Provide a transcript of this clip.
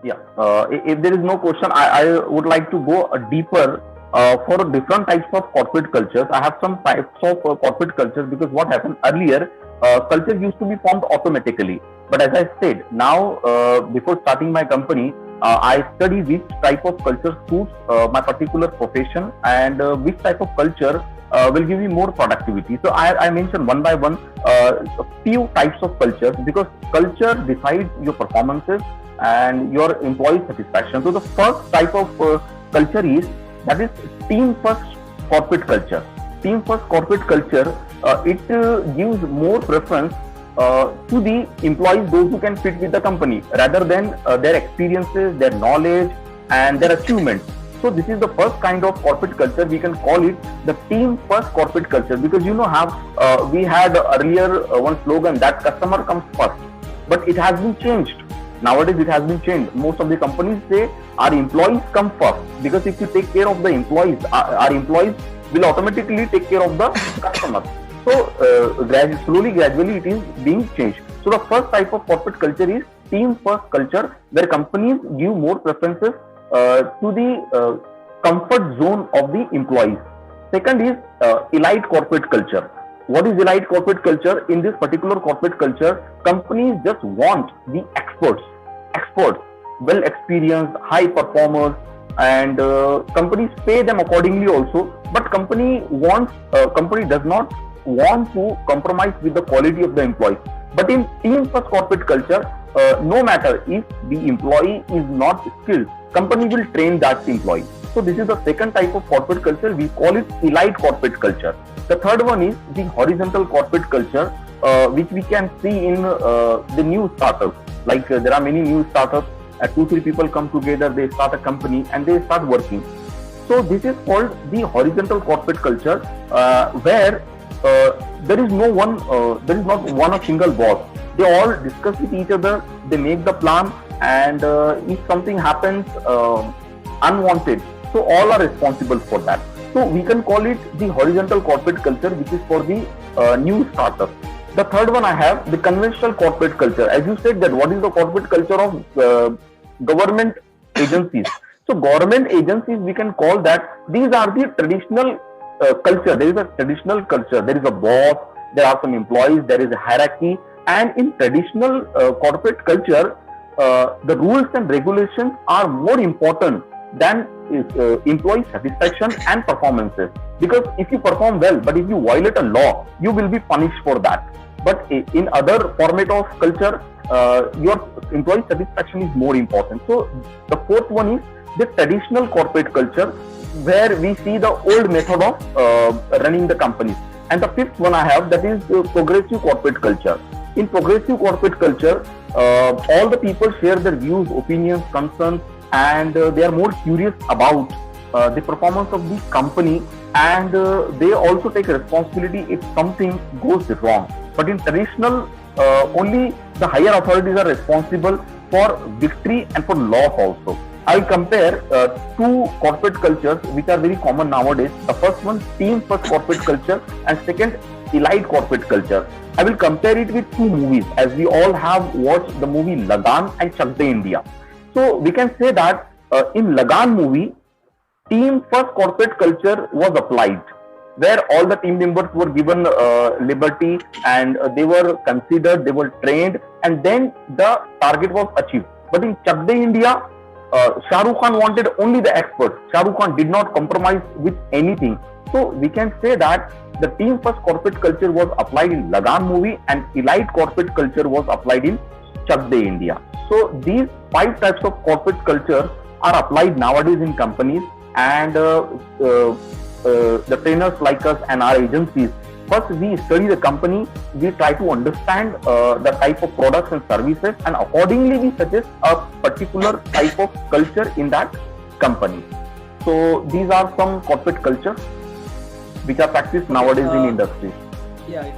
Yeah. If there is no question, I would like to go deeper for different types of corporate cultures. I have some types of corporate cultures because what happened earlier, culture used to be formed automatically. But as I said, now before starting my company, I study which type of culture suits my particular profession and which type of culture will give me more productivity. So I mentioned one by one a few types of cultures because culture decides your performances and your employee satisfaction. So the first type of culture is that is team first corporate culture. Team first corporate culture it gives more preference to the employees, those who can fit with the company, rather than their experiences, their knowledge, and their achievements. So this is the first kind of corporate culture. We can call it the team first corporate culture because you know have we had earlier one slogan that customer comes first, but it has been changed. Nowadays it has been changed. Most of the companies say our employees come first because if you take care of the employees, our employees will automatically take care of the customers. So slowly, gradually, it is being changed. So the first type of corporate culture is team first culture, where companies give more preferences to the comfort zone of the employees. Second is elite corporate culture. What is elite corporate culture? In this particular corporate culture, companies just want the experts, well experienced, high performers, and companies pay them accordingly also. But company does not want to compromise with the quality of the employees. But in team first corporate culture, no matter if the employee is not skilled, company will train that employee. So this is the second type of corporate culture. We call it elite corporate culture. The third one is the horizontal corporate culture, which we can see in the new startups. Like there are many new startups. 2-3 people come together, they start a company and they start working. So this is called the horizontal corporate culture, where there is not one a single boss. They all discuss with each other, they make the plan, and if something happens unwanted, so all are responsible for that. So we can call it the horizontal corporate culture, which is for the new startup. The third one I have the conventional corporate culture. As you said that what is the corporate culture of government agencies? So government agencies, we can call that these are the traditional culture. There is a traditional culture. There is a boss, there are some employees, there is a hierarchy, and in traditional corporate culture, the rules and regulations are more important than employee satisfaction and performances. Because if you perform well, but if you violate a law, you will be punished for that. But in other format of culture, your employee satisfaction is more important. So the fourth one is the traditional corporate culture, where we see the old method of running the companies. And the fifth one I have, that is progressive corporate culture. In progressive corporate culture, all the people share their views, opinions, concerns, and they are more curious about the performance of the company, and they also take responsibility if something goes wrong. But in traditional, only the higher authorities are responsible for victory and for loss also. I will compare two corporate cultures which are very common nowadays. The first one, team first corporate culture, and second, elite corporate culture. I will compare it with two movies, as we all have watched the movie Lagan and Chak De India. So we can say that in Lagan movie, team first corporate culture was applied, where all the team members were given liberty, and they were considered, they were trained, and then the target was achieved. But in Chak De India, Shah Rukh Khan wanted only the experts. Shah Rukh Khan did not compromise with anything. So we can say that the team first corporate culture was applied in Lagan movie, and elite corporate culture was applied in Chak De India. So these 5 types of corporate culture are applied nowadays in companies, and the trainers like us and our agencies, first we study the company, we try to understand the type of products and services, and accordingly we suggest a particular type of culture in that company. So these are some corporate cultures which are practiced nowadays in industry. Yeah,